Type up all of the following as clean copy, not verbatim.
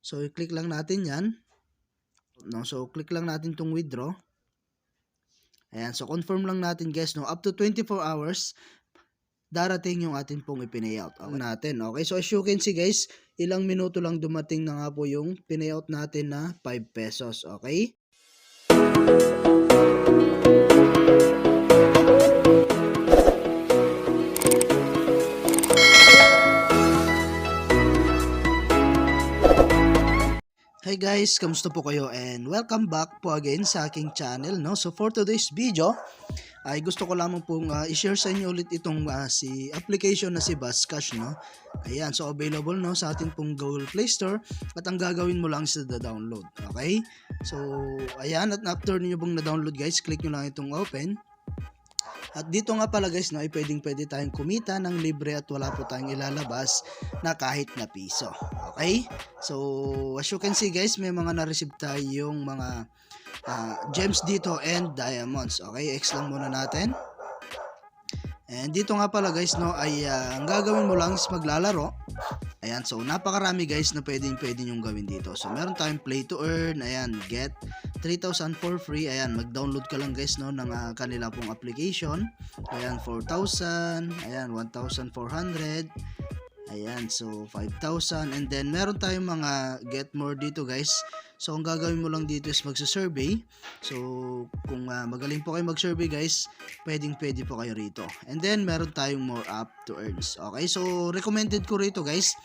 So i-click lang natin yan. No? So click lang natin tong withdraw. Ayan, so confirm lang natin guys, no, up to 24 hours darating yung atin pong i-payout. Okay natin. Okay, so as you can see guys, ilang minuto lang dumating na nga po yung payout natin na 5 pesos. Okay? Hey guys, kamusta po kayo and welcome back po again sa aking channel, no? So for today's video ay gusto ko lamang pong i-share sa inyo ulit itong si application na si Buzzcash, no? Ayan, so available no sa ating pong Google Play Store at ang gagawin mo lang sa download. Okay? So ayan, at after niyo pong na-download guys, click nyo lang itong open. At dito nga pala guys, no, ay pwede tayong kumita ng libre at wala po tayong ilalabas na kahit na piso. Okay? So, as you can see guys, may mga na-receive tayong mga gems dito and diamonds. Okay? X lang muna natin. And dito nga pala guys, no, ay ang gagawin mo lang is maglalaro. Ayan, so napakarami guys na pwede nyong gawin dito. So meron tayong play to earn, ayan, get 3,000 for free. Ayan, mag-download ka lang guys, no, ng kanila pong application. Ayan, 4,000, ayan, 1,400. Ayan, so 5,000. And then meron tayong mga get more dito guys. So ang gagawin mo lang dito is magsa-survey. So kung magaling po kayo mag-survey guys, pwede po kayo rito. And then meron tayong more up to earns. Okay, so recommended ko rito guys.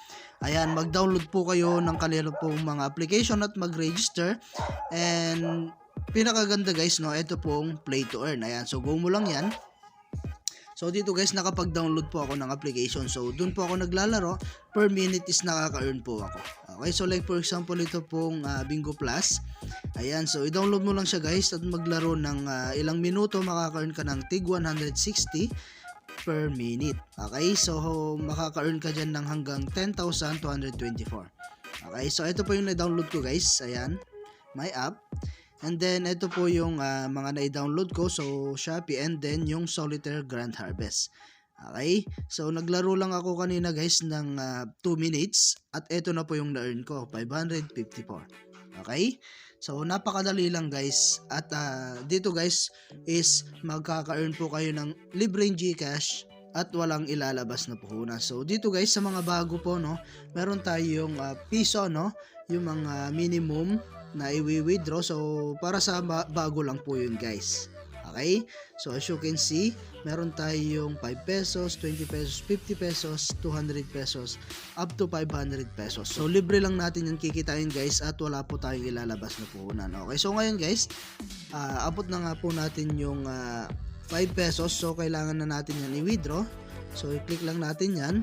Ayan, mag-download po kayo ng kanila pong mga application at mag-register. And pinakaganda guys, no, ito pong play to earn. Ayan, so go mo lang yan. So dito guys, nakapag-download po ako ng application. So dun po ako naglalaro. Per minute is nakaka-earn po ako. Okay, so like for example, ito pong Bingo Plus. Ayan, so i-download mo lang siya guys at maglaro ng ilang minuto, makaka-earn ka ng tig 160 per minute. Okay, so makaka-earn ka dyan ng hanggang 10,224. Okay, so ito po yung na-download ko guys. Ayan, my app. And then, ito po yung mga na-download ko. So, Shopee and then yung Solitaire Grand Harvest. Okay? So, naglaro lang ako kanina guys ng 2 minutes. At ito na po yung na-earn ko. 554. Okay? So, napakadali lang guys. At dito guys is magkaka-earn po kayo ng libreng GCash at walang ilalabas na puhunan. So, dito guys sa mga bago po, no, meron tayong piso, no, yung mga minimum na i-withdraw. So para sa bago lang po yun guys. Okay, so as you can see, meron tayong 5 pesos, 20 pesos, 50 pesos, 200 pesos, up to 500 pesos. So libre lang natin yung kikitain guys at wala po tayong ilalabas na puhunan. Okay, so ngayon guys, abot na nga po natin yung 5 pesos. So kailangan na natin yan i-withdraw. So i-click lang natin yan.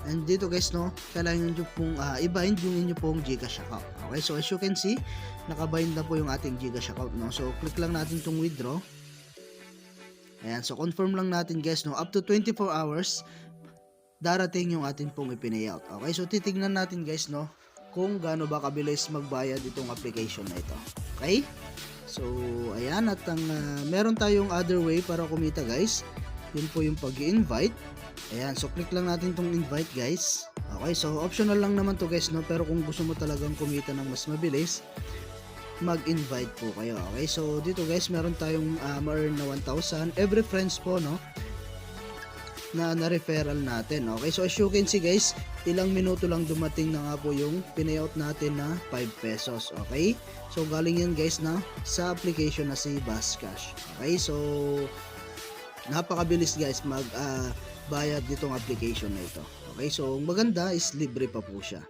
And dito guys, no, kailangan nyo pong i-bind yung inyo pong GCash account. Okay, so as you can see, nakabind na po yung ating GCash account, no. So click lang natin tong withdraw. Ayan, so confirm lang natin guys, no, up to 24 hours darating yung atin pong i-payout. Okay, so titignan natin guys, no, kung gaano ba kabilis magbayad itong application na ito. Okay, so ayan, at meron tayong other way para kumita guys. Yun po yung pag-i-invite. Ayan, so click lang natin tong invite guys. Okay, so optional lang naman to guys, no, pero kung gusto mo talagang kumita ng mas mabilis, mag-invite po kayo. Okay, so dito guys, meron tayong ma-earn na 1,000 every friends po, no, na referral natin. Okay, so as you can see guys, ilang minuto lang dumating na nga po yung payout natin na 5 pesos. Okay, so galing yan guys na sa application na si Buzzcash. Okay, so napakabilis guys bayad ditong application na ito. Okay, so maganda is libre pa po siya.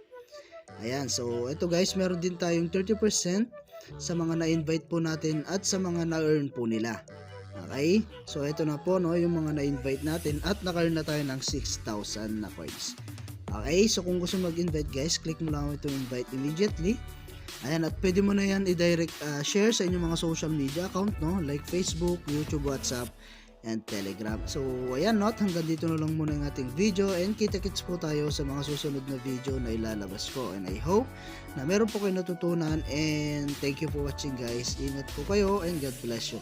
Ayan, so ito guys, meron din tayong 30% sa mga na-invite po natin at sa mga na-earn po nila. Okay, so ito na po, no, yung mga na-invite natin at naka-earn na tayo ng 6,000 na coins. Okay, so kung gusto mag-invite guys, click mo lang itong invite immediately. Ayan, at pwede mo na yan i-direct share sa inyong mga social media account, no, like Facebook, YouTube, WhatsApp, and Telegram. So ayan, not hanggang dito na lang muna ang ating video, and kita-kits po tayo sa mga susunod na video na ilalabas ko. And I hope na meron po kayo natutunan, and thank you for watching guys. Ingat po kayo and God bless you.